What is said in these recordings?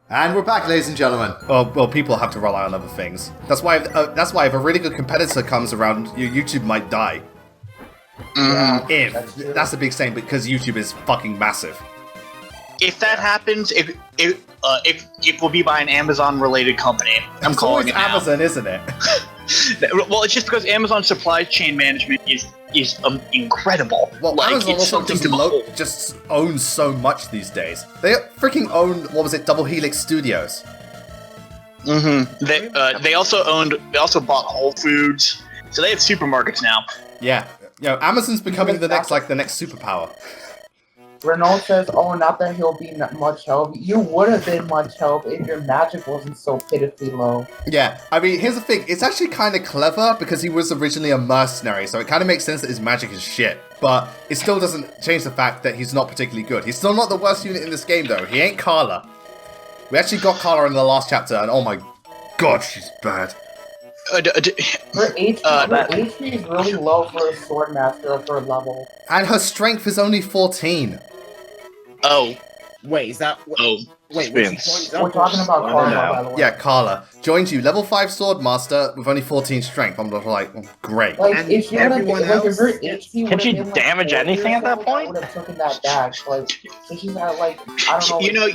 And we're back, ladies and gentlemen. Well, people have to rely on other things. That's why if a really good competitor comes around, your YouTube might die. Yeah, That's a big thing because YouTube is fucking massive. If that happens, it will be by an Amazon-related company. I'm It's calling always it now. Amazon, isn't it? Well, it's just because Amazon supply chain management is incredible. Well, like, Amazon it's also something to behold. just owns so much these days. They freaking own, what was it, Double Helix Studios. They also bought Whole Foods, so they have supermarkets now. Yeah, Amazon's becoming the next superpower. Renault says, "Oh, not that he'll be much help. You would have been much help if your magic wasn't so pitifully low." Yeah, I mean, here's the thing. It's actually kind of clever because he was originally a mercenary, so it kind of makes sense that his magic is shit. But it still doesn't change the fact that he's not particularly good. He's still not the worst unit in this game, though. He ain't Carla. We actually got Carla in the last chapter, and oh my god, she's bad. Her HP is really low for a sword master of her level. And her strength is only 14. Oh. Wait, is that... Oh. Wait, We're talking about Carla, by the way. Yeah, Carla. Joins you, level 5 sword master with only 14 strength. I'm just like, great. Like, And if she would have been, everyone like, if else her HP Can she would've been, damage like, anything at that point? I would have taken that back. Like, so she's at, like, I don't know, You know,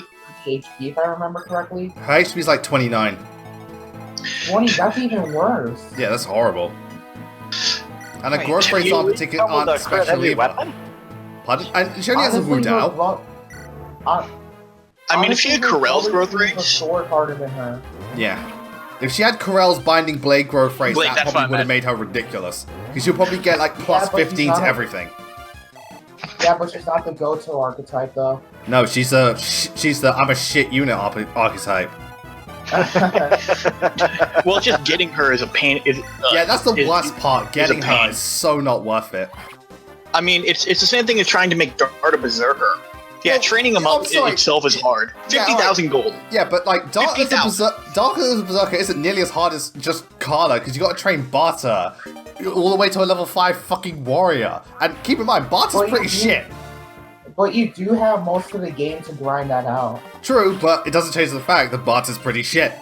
HP, if I remember correctly. Her HP's like 29. 20, that's even worse. Yeah, that's horrible. And her Wait, growth rates aren't particularly Double the crit special every either. weapon? Pardon? And she only has a Wu Honestly, Dao. I mean, if she had Corell's growth A rates, sword harder than her. Yeah. If she had Corell's binding blade growth rates, Blade, that that's probably what I would have meant. made her ridiculous. Because she'll probably get like plus but she's 15 not to a- everything. Yeah, but she's not the go-to archetype, though. No, she's the I'm a shit unit archetype. well, just getting her is a pain. Yeah, that's the worst part. Getting her pain. is so not worth it. I mean, it's the same thing as trying to make Dart a berserker. Yeah, training him up itself is hard. 50,000 gold. Yeah, but like Dark as a berserker isn't nearly as hard as just Carla, because you got to train Barter all the way to a level 5 fucking warrior. And keep in mind, Barter's pretty shit. But you do have most of the game to grind that out. True, but it doesn't change the fact that Barter's pretty shit.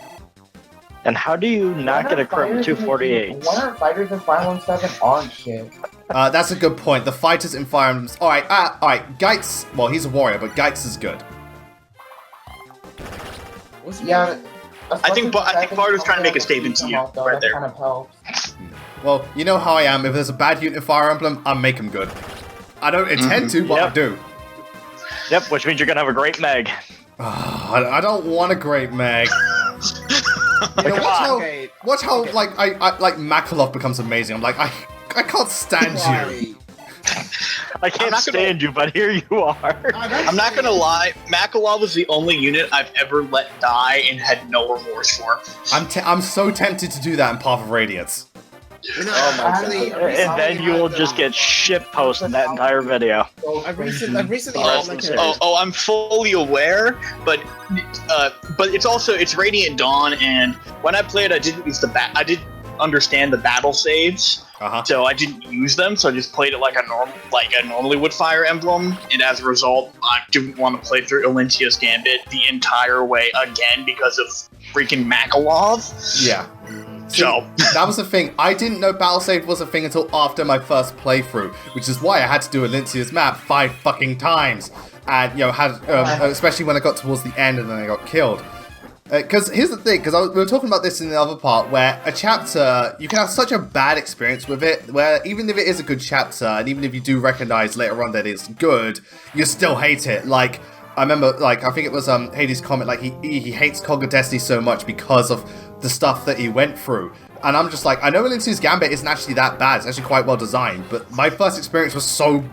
And how do you not get a crit with 248? 100 fighters in Fire Emblem 7 aren't shit. That's a good point. The fighters in Fire Emblem... Alright, Geitz... Well, he's a warrior, but Geitz is good. Yeah, I think Barter's trying to make a statement to you right there. Kind of helps. Well, you know how I am. If there's a bad unit in Fire Emblem, I'll make him good. I don't intend to, but I do. Yep, which means you're gonna have a great Meg. I don't want a great Meg. You know, watch how like Makalov becomes amazing. I'm like, I can't stand you. I can't stand you, but here you are. I'm not gonna lie, Makalov was the only unit I've ever let die and had no remorse for. I'm so tempted to do that in Path of Radiance. You know, And then you will just get shit posted in that entire video. I've recently I'm fully aware, but it's Radiant Dawn, and when I played, I didn't use I didn't understand the battle saves, so I didn't use them. So I just played it like I normally would Fire Emblem, and as a result, I didn't want to play through Elentia's Gambit the entire way again because of freaking Makalov. Yeah. See, that was the thing. I didn't know battle save was a thing until after my first playthrough, which is why I had to do Elincia's map 5 fucking times, and especially when I got towards the end and then I got killed. Because here's the thing, because we were talking about this in the other part, where a chapter, you can have such a bad experience with it, where even if it is a good chapter, and even if you do recognize later on that it's good, you still hate it. Like, I remember, like, I think it was Hades' comment, like, he hates Cog of Destiny so much because of the stuff that he went through. And I'm just like, I know Elincia's Gambit isn't actually that bad, it's actually quite well designed, but my first experience was so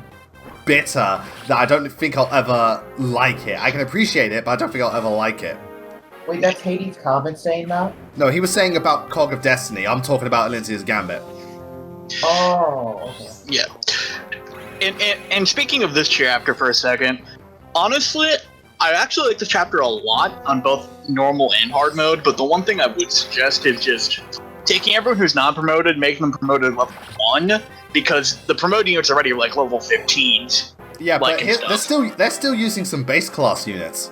bitter that I don't think I'll ever like it. I can appreciate it, but I don't think I'll ever like it. Wait, that's Hades' comment saying that? No, he was saying about Cog of Destiny. I'm talking about Elincia's Gambit. Oh, okay. Yeah. And speaking of this chapter for a second, honestly, I actually like this chapter a lot on both normal and hard mode, but the one thing I would suggest is just taking everyone who's not promoted, making them promoted level 1, because the promoted units are already like level 15s. Yeah, but they're still using some base class units.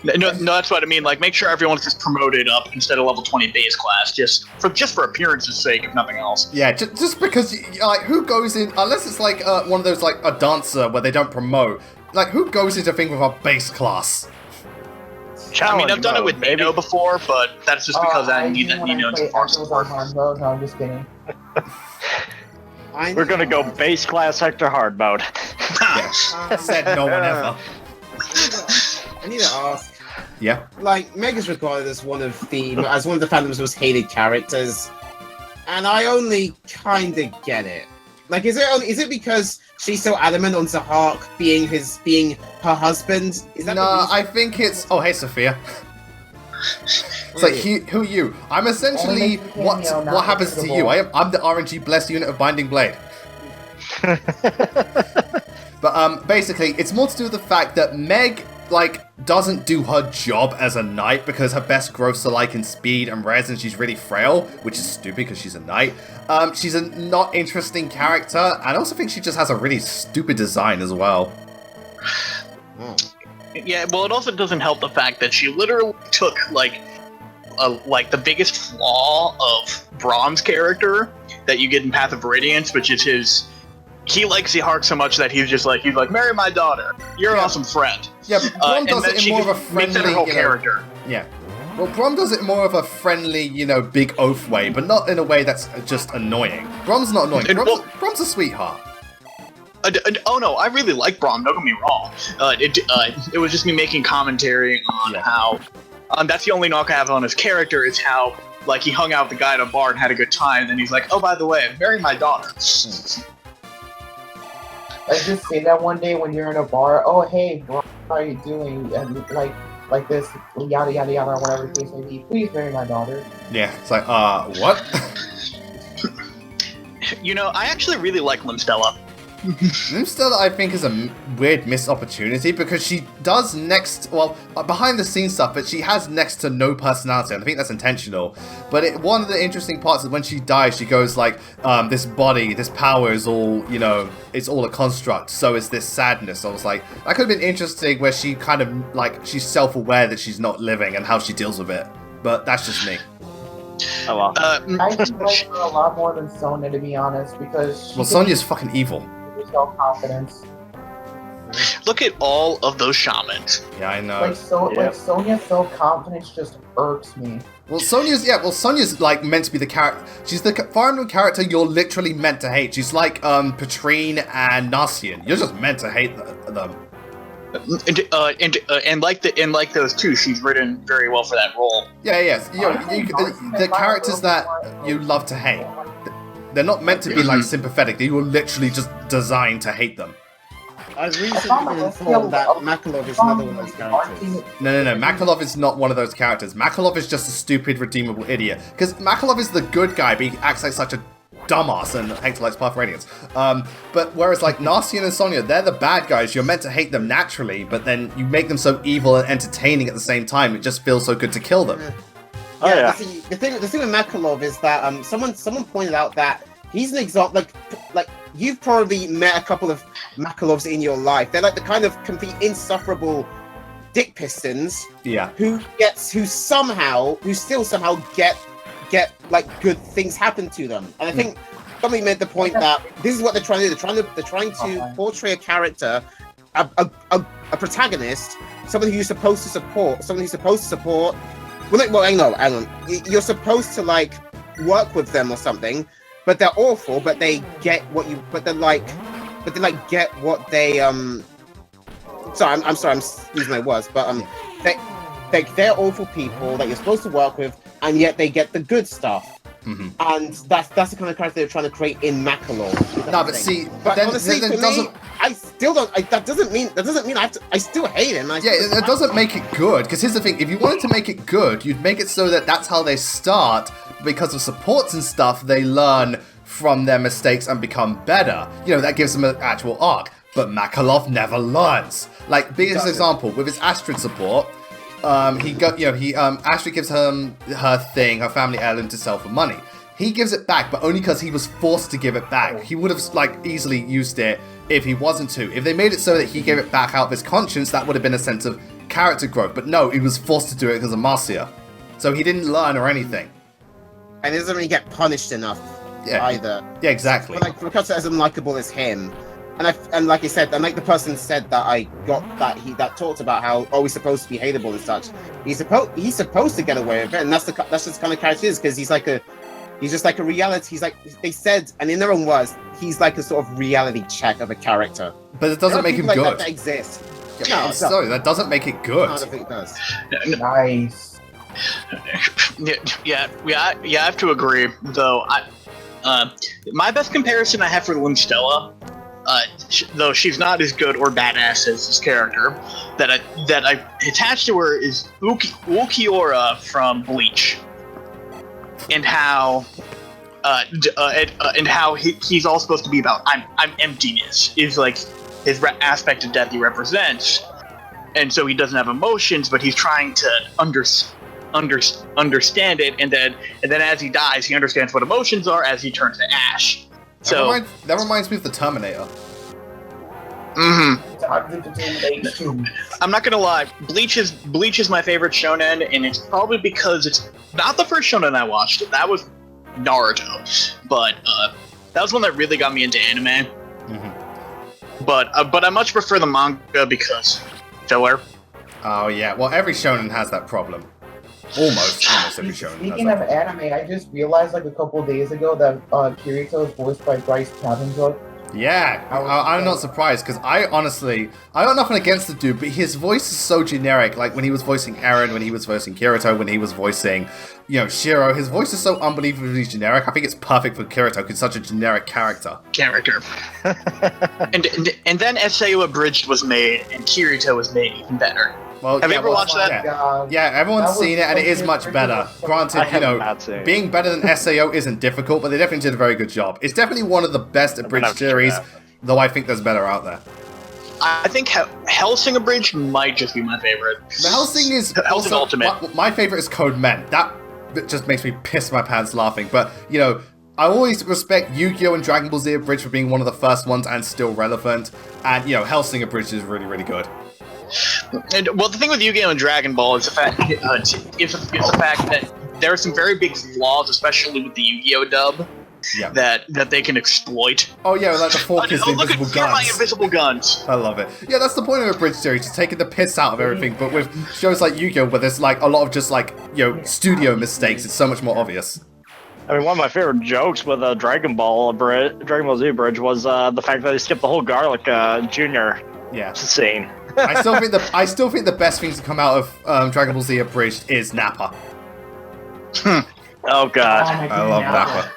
No, that's what I mean. Like, make sure everyone's just promoted up instead of level 20 base class, just for appearance's sake, if nothing else. Yeah, just because, like, who goes in, unless it's like one of those, like, a dancer where they don't promote, like, who goes into a thing with a base class? I mean, I've done it with Nino before, but that's just because I need that Nino to farm support. No, I'm just kidding. We're gonna go base class Hector hard mode. Said no one ever. I need to ask. Yeah. Like, Meg is regarded as one of the fandom's most hated characters, and I only kind of get it. Like, is it because she's so adamant on Zahak being her husband? Is that No, I think it's. Oh, hey, Sophia. It's like, who are you? I'm essentially what happens to you. I'm the RNG blessed unit of Binding Blade. But basically, it's more to do with the fact that Meg, like, doesn't do her job as a knight because her best growths are like in speed and res, and she's really frail, which is stupid because she's a knight. She's a not interesting character, and I also think she just has a really stupid design as well. Yeah, well, it also doesn't help the fact that she literally took like the biggest flaw of Braum's character that you get in Path of Radiance, which is he likes Zahak so much that he's like, marry my daughter. You're an awesome friend. Yeah, but Braum does it in more of a friendly character. Yeah. Well, Braum does it more of a friendly, big oath way, but not in a way that's just annoying. Braum's not annoying. Braum's a sweetheart. Oh no, I really like Braum. Don't get me wrong. It was just me making commentary on how that's the only knock I have on his character is how like he hung out with the guy at a bar and had a good time, and then he's like, oh, by the way, marry my daughter. I just say that one day when you're in a bar. Oh, hey, bro, how are you doing? And like this, yada yada yada, whatever the case may be. Please marry my daughter. Yeah, it's like, what? I actually really like Limstella. Limstella, I think, is a weird missed opportunity because she does behind the scenes stuff, but she has next to no personality, and I think that's intentional. But one of the interesting parts is when she dies, she goes like, this body, this power is all, it's all a construct, so is this sadness. So I was like, that could have been interesting where she kind of, like, she's self-aware that she's not living and how she deals with it. But that's just me. Oh well. I actually like her a lot more than Sonya, to be honest, because Sonya's fucking evil. Self-confidence. Look at all of those shamans. Yeah, I know. Like Sonya's self-confidence just irks me. Well, Sonya's like meant to be the character. She's the Fire Emblem character you're literally meant to hate. She's like Patrine and Narcian. You're just meant to hate them. And like those two, she's written very well for that role. Yeah, yes. The characters that you love to hate. They're not meant to be like sympathetic. They were literally just designed to hate them. I've recently been informed that Makalov is another one of those characters. No. Makalov is not one of those characters. Makalov is just a stupid, redeemable idiot. Because Makalov is the good guy, but he acts like such a dumbass, and Hector likes Path of Radiance. But whereas like Narcian and Sonya, they're the bad guys. You're meant to hate them naturally, but then you make them so evil and entertaining at the same time. It just feels so good to kill them. Yeah, the thing with Makalov is that someone pointed out that he's an example. Like you've probably met a couple of Makalovs in your life. They're like the kind of complete insufferable dick pistons. Yeah. Who still somehow get like good things happen to them. And I think somebody made the point that this is what they're trying to do. They're trying to portray a character, a protagonist, someone who you're supposed to support. Well, hang on. You're supposed to like work with them or something, but they're awful. But they get what you. But they get what they. Sorry, I'm sorry. I'm using my words, but they're awful people that you're supposed to work with, and yet they get the good stuff. Mm-hmm. And that's the kind of character they're trying to create in Makalov. No, but see, but honestly, for me, I still don't. that doesn't mean I still hate him. It doesn't make it good. Because here's the thing: if you wanted to make it good, you'd make it so that that's how they start. Because of supports and stuff, they learn from their mistakes and become better. That gives them an actual arc. But Makalov never learns. Like, biggest example with his Astrid support. Astrid gives her family heirloom to sell for money. He gives it back, but only because he was forced to give it back. He would have easily used it if he wasn't to. If they made it so that he gave it back out of his conscience, that would have been a sense of character growth, but no, he was forced to do it because of Marcia. So he didn't learn or anything. And he doesn't really get punished enough either. Yeah, exactly. But like, for a character as unlikable as him, and like I said, and like the person said that I got that talked about how he's supposed to be hateable and such. He's supposed to get away with it, and that's just the kind of character he is, because he's just like a reality. He's like they said, and in their own words, he's like a sort of reality check of a character. But it doesn't make him like good. That exist. Yeah, sorry, that doesn't make it good. I don't think it does. Nice. Yeah, I have to agree. Though my best comparison I have for Linstella, though she's not as good or badass as this character, that I attached to her is Ulquiorra from Bleach, and how he's all supposed to be about I'm emptiness is like his aspect of death he represents, and so he doesn't have emotions, but he's trying to understand it, and then as he dies, he understands what emotions are as he turns to ash. So that reminds me of the Terminator. I'm not gonna lie, Bleach is my favorite shonen, and it's probably because it's not the first shonen I watched. That was Naruto, but that was one that really got me into anime. But I much prefer the manga because filler. Oh yeah, well every shonen has that problem. Almost every shonen. Speaking of anime, I just realized like a couple of days ago that Kirito is voiced by Bryce Cavendish. Yeah, I'm not surprised, because I got nothing against the dude, but his voice is so generic. Like when he was voicing Eren, when he was voicing Kirito, when he was voicing, Shiro, his voice is so unbelievably generic. I think it's perfect for Kirito, because he's such a generic character. and then SAO Abridged was made, and Kirito was made even better. Well, have you ever watched that? Yeah, everyone's seen it, and it is much better. Granted, being better than SAO isn't difficult, but they definitely did a very good job. It's definitely one of the best abridged series, though I think there's better out there. I think Hellsing Abridged might just be my favorite. The Hellsing is Hellsing Ultimate. My favorite is Code Men. That just makes me piss my pants laughing. But, I always respect Yu-Gi-Oh! And Dragon Ball Z Abridged for being one of the first ones and still relevant. And, Hellsing Abridged is really, really good. And well, the thing with Yu-Gi-Oh! And Dragon Ball is the fact that there are some very big flaws, especially with the Yu-Gi-Oh! Dub, that they can exploit. Oh yeah, like the fork is the invisible guns. My invisible guns. I love it. Yeah, that's the point of a bridge series, just taking the piss out of everything. But with shows like Yu-Gi-Oh! Where there's like a lot of just like studio mistakes, it's so much more obvious. I mean, one of my favorite jokes with Dragon Ball Z Bridge was the fact that they skipped the whole Garlic Jr. scene. I still think the best things to come out of Dragon Ball Z Abridged is Nappa. Oh god, I love Nappa.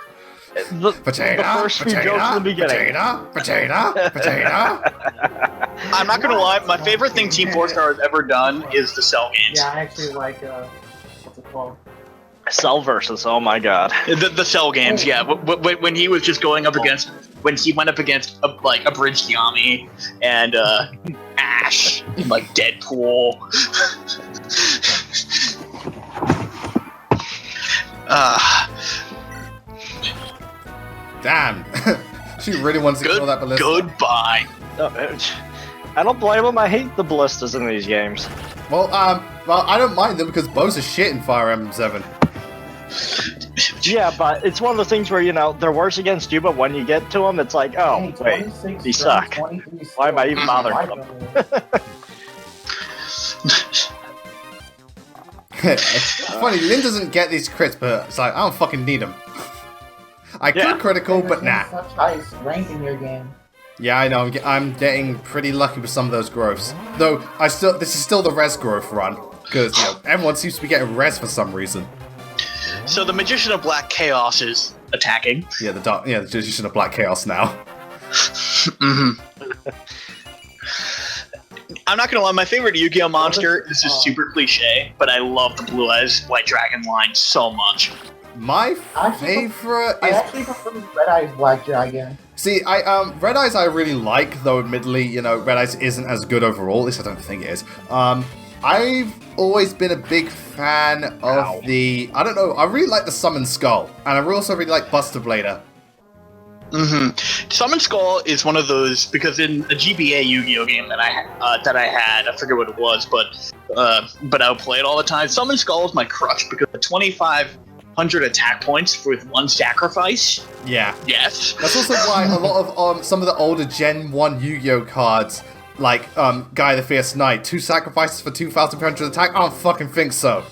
The first few jokes in the beginning. Potato. I'm not gonna lie, my favorite thing Team 4-Star has ever done is the Cell games. Yeah, I actually like what's it called? Cell versus, oh my god. The Cell games, yeah. When he was just going up against, when he went up against like Abridged Yami and Ash, like Deadpool. Damn. She really wants to kill that ballista. Goodbye. I don't blame him. I hate the ballistas in these games. Well, I don't mind them because bows are shit in Fire Emblem 7. Yeah, but it's one of those things where, they're worse against you, but when you get to them, it's like, oh, wait, these suck. Why am I even bothering them? It's funny, Lynn doesn't get these crits, but it's like, I don't fucking need them. I could critical, but nah. Such high rank in your game. Yeah, I know, I'm getting pretty lucky with some of those growths. Though, this is still the res growth run, because, everyone seems to be getting res for some reason. So the Magician of Black Chaos is attacking. Yeah, the Magician of Black Chaos now. I'm not gonna lie, my favorite Yu-Gi-Oh! Monster, this is super cliche, but I love the Blue Eyes White Dragon line so much. My favorite I is... actually prefer Red Eyes Black Dragon. See, Red Eyes I really like, though admittedly, Red Eyes isn't as good overall, at least I don't think it is. I've always been a big fan of I really like the Summon Skull, and I also really like Buster Blader. Summon Skull is one of those because in a GBA Yu-Gi-Oh game that I had, I forget what it was, but I would play it all the time. Summon Skull is my crush because the 2,500 attack points with one sacrifice. Yeah. Yes. That's also why a lot of some of the older Gen 1 Yu-Gi-Oh cards, like Guy the Fierce Knight, 2 sacrifices for 2,500 attack. I don't fucking think so.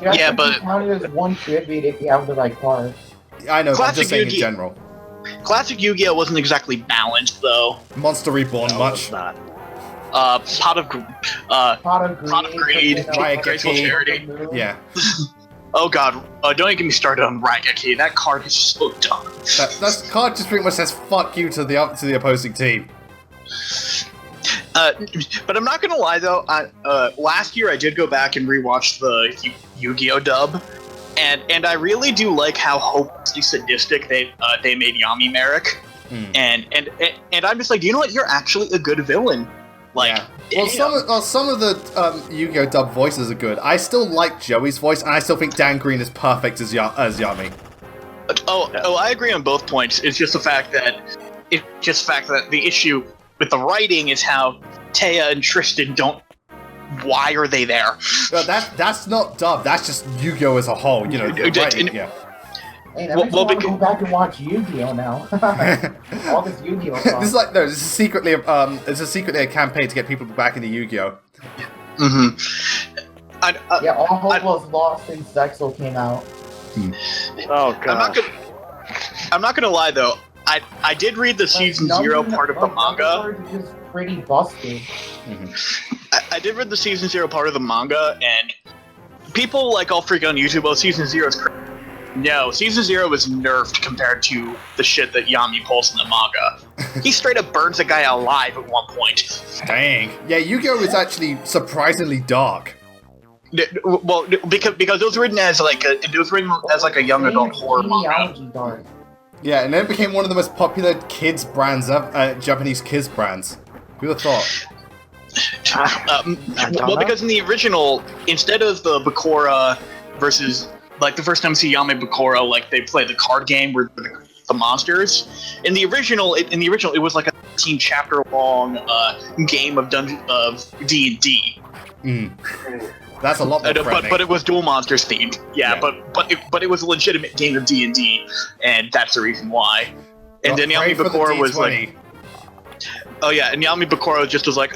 Yeah, but counted as one tribute if you have the right card. I know, but I'm just saying in general. Classic Yu-Gi-Oh wasn't exactly balanced though. Monster Reborn much. Not. Pot of Greed, Graceful Charity. Yeah. Oh god, don't even get me started on Raigeki. That card is so dumb. That card just pretty much says fuck you to the opposing team. But I'm not gonna lie though. Last year I did go back and rewatch the Yu-Gi-Oh dub, and I really do like how hopelessly sadistic they made Yami Merrick. And I'm just like, you know what? You're actually a good villain. Like, yeah. Some of the Yu-Gi-Oh dub voices are good. I still like Joey's voice, and I still think Dan Green is perfect as Yami. Oh, I agree on both points. It's just the fact that the issue with the writing is how Taya and Tristan don't. Why are they there? That's not dub. That's just Yu-Gi-Oh as a whole. You know, writing, yeah. Hey, that makes me want to go back and watch Yu-Gi-Oh now. All this Yu-Gi-Oh stuff. This is like this is secretly a campaign to get people back into Yu-Gi-Oh. All hope was lost since Zexal came out. Oh god. I'm not gonna lie though. I did read the season 0 part of the manga. Is pretty busted. I did read the season 0 part of the manga, and people like all freak on YouTube. Oh, season 0 is crazy. No, season 0 was nerfed compared to the shit that Yami pulls in the manga. He straight up burns a guy alive at one point. Dang. Yeah, Yu-Gi-Oh is actually surprisingly dark. Well, because it was written as like a young adult horror manga. Yeah, and then it became one of the most popular kids brands, Japanese kids brands. Who would have thought? Because in the original, instead of the Bakura versus, like, the first time you see Yami Bakura, like, they play the card game where the monsters. In the original, it was like a 13-chapter long game of D&D. That's a lot more but it was Duel Monsters themed. Yeah. But it was a legitimate game of D&D, and that's the reason why. And then Yami Bakura was like, oh yeah, and Yami Bakura just was like,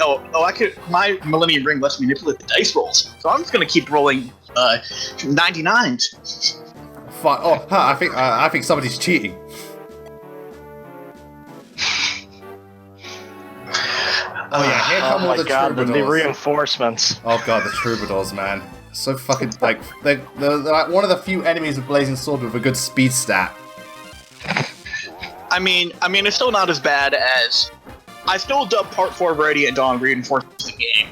my Millennium Ring lets me manipulate the dice rolls, so I'm just gonna keep rolling 99s. I think somebody's cheating. Oh yeah, here come all the troubadours. The reinforcements. Oh god, the troubadours, man. So fucking, like, they're like one of the few enemies with Blazing Sword with a good speed stat. I mean, it's still not as bad as... I still dub Part 4 of Radiant Dawn reinforces the game.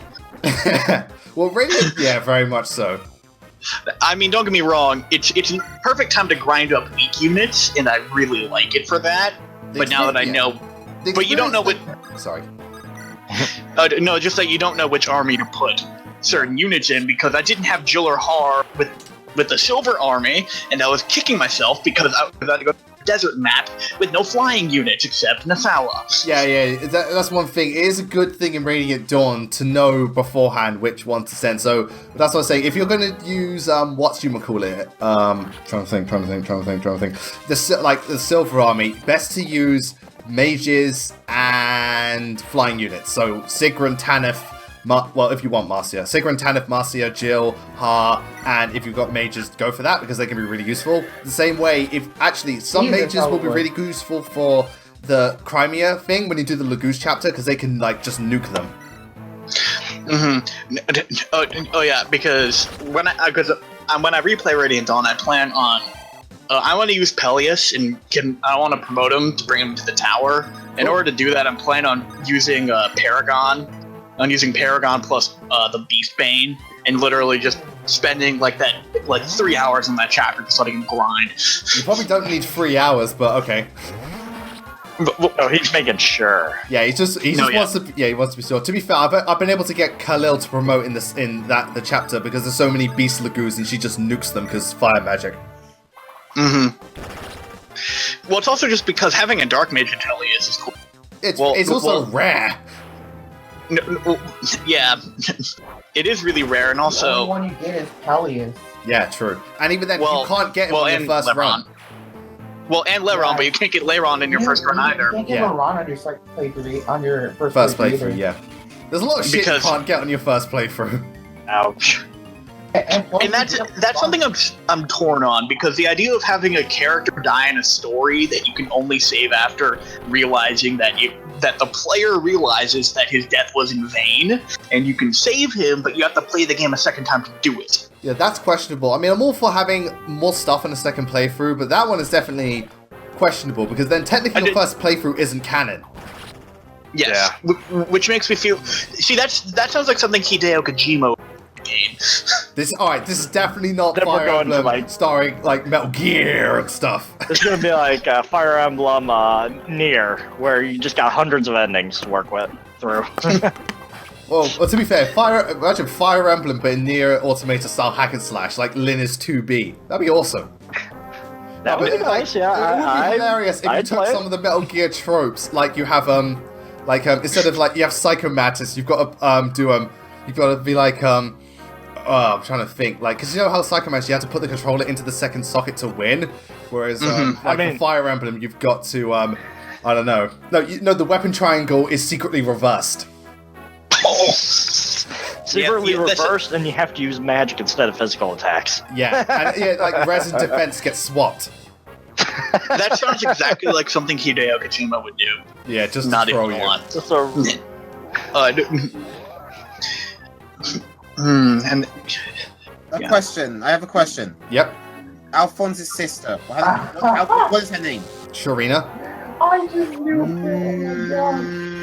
Well, Radiant, yeah, very much so. I mean, don't get me wrong, it's a perfect time to grind up weak units, and I really like it for that. But now that I know... But you don't know what... Sorry. No, just that you don't know which army to put certain units in, because I didn't have Jiller Har with the Silver Army, and I was kicking myself because I was about to go to a desert map with no flying units except Nasawa. Yeah, that's one thing. It is a good thing in Radiant Dawn to know beforehand which one to send. So that's what I'm saying. If you're going to use trying to think. The Silver Army, best to use mages and flying units. So Sigrun, Tanith, if you want Marcia. Sigrun, Tanith, Marcia, Jill, Har, and if you've got mages, go for that because they can be really useful. The same way, some mages will be really useful for the Crimea thing when you do the Laguz chapter because they can, like, just nuke them. Oh yeah, because when I replay Radiant Dawn, I plan on I want to use Peleus and I want to promote him to bring him to the tower. In order to do that, I'm planning on using Paragon. I'm using Paragon plus the Beastbane, and literally just spending like 3 hours in that chapter just letting him grind. You probably don't need 3 hours, but okay. Oh, he's making sure. Yeah, he wants to be sure. To be fair, I've been able to get Khalil to promote in the chapter because there's so many Beast Laguz and she just nukes them because fire magic. Mm-hmm. Well, it's also just because having a dark mage Atelius is cool. It's also rare. No, yeah, it is really rare, and also the only one you get is Pelias. Yeah, true. And even then, you can't get him on your first run. Well, and Leron, but you can't get Leron in your first run either. You can't get Leron on your second playthrough, on your first playthrough. Yeah, there's a lot of shit you can't get on your first playthrough. Ouch. And that's something I'm torn on, because the idea of having a character die in a story that you can only save after realizing that the player realizes that his death was in vain, and you can save him, but you have to play the game a second time to do it. Yeah, that's questionable. I mean, I'm all for having more stuff in a second playthrough, but that one is definitely questionable, because then technically your first playthrough isn't canon. Yes, yeah. Which makes me feel... See, that sounds like something Hideo Kojima game. This is definitely not Fire Emblem starring like Metal Gear and stuff. This is gonna be like Fire Emblem Nier, where you just got hundreds of endings to work through. well, to be fair, imagine Fire Emblem but in Nier Automata style hack and slash, like Linus 2B. That'd be awesome. That would be nice, yeah. It would be hilarious if you took some of the Metal Gear tropes, like you have instead of like you have Psychomantis, you've got to you've got to be like I'm trying to think, like, because you know how Psychomantis, you have to put the controller into the second socket to win, whereas for Fire Emblem, you've got to I don't know. No, the weapon triangle is secretly reversed. Oh. Secretly reversed, and you have to use magic instead of physical attacks. Yeah, and like res and defense gets swapped. That sounds exactly like something Hideo Kojima would do. Yeah, just not to throw even you. one. Just a... and a question. I have a question. Yep. Alphonse's sister. What is her name? Sharina. I just knew it.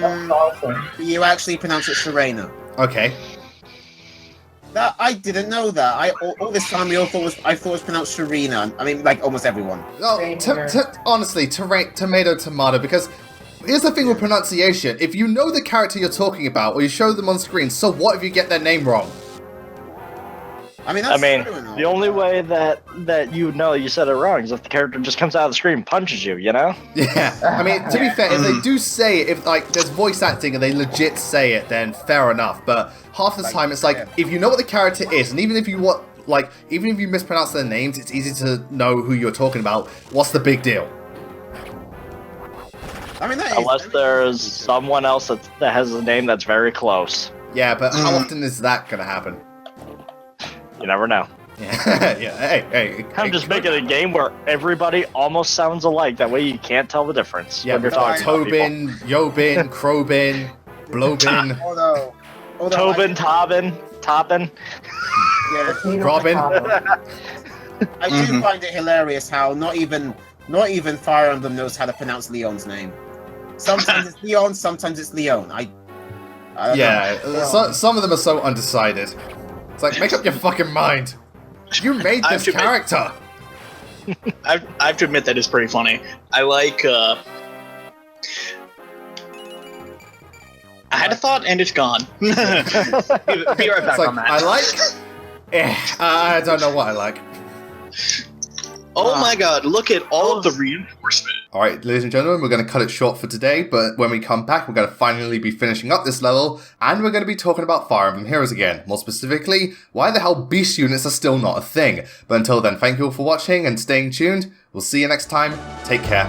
That's awesome. You actually pronounce it Sharena. Okay. That I didn't know that. All this time I thought it was pronounced Sharina. I mean, like almost everyone. Oh, honestly, tomato, because here's the thing with pronunciation. If you know the character you're talking about, or you show them on screen, so what if you get their name wrong? I mean, the only way that you know you said it wrong is if the character just comes out of the screen and punches you, you know? Yeah. I mean, to be fair, if they do say it, if like there's voice acting and they legit say it, then fair enough. But half the time, it's like if you know what the character is, and even if you mispronounce their names, it's easy to know who you're talking about. What's the big deal? I mean, unless there's someone else that has a name that's very close. Yeah, but how often is that gonna happen? You never know. Yeah, yeah. Hey. I'm just making a game where everybody almost sounds alike. That way you can't tell the difference. Yeah, we're talking Tobin, Yobin, Krobin, Blobin. Tobin, Toppin. Yeah, Robin. I do find it hilarious how not even Fire Emblem knows how to pronounce Leon's name. Sometimes it's Leon, sometimes it's Leon. I don't know. Some of them are so undecided. It's like, make up your fucking mind. You made this character. I have to admit that is pretty funny. I like. I had a thought and it's gone. Be right back on that. I like. I don't know what I like. Oh my god, look at all of the reinforcement. Alright, ladies and gentlemen, we're going to cut it short for today, but when we come back, we're going to finally be finishing up this level, and we're going to be talking about Fire Emblem Heroes again. More specifically, why the hell beast units are still not a thing. But until then, thank you all for watching and staying tuned. We'll see you next time. Take care.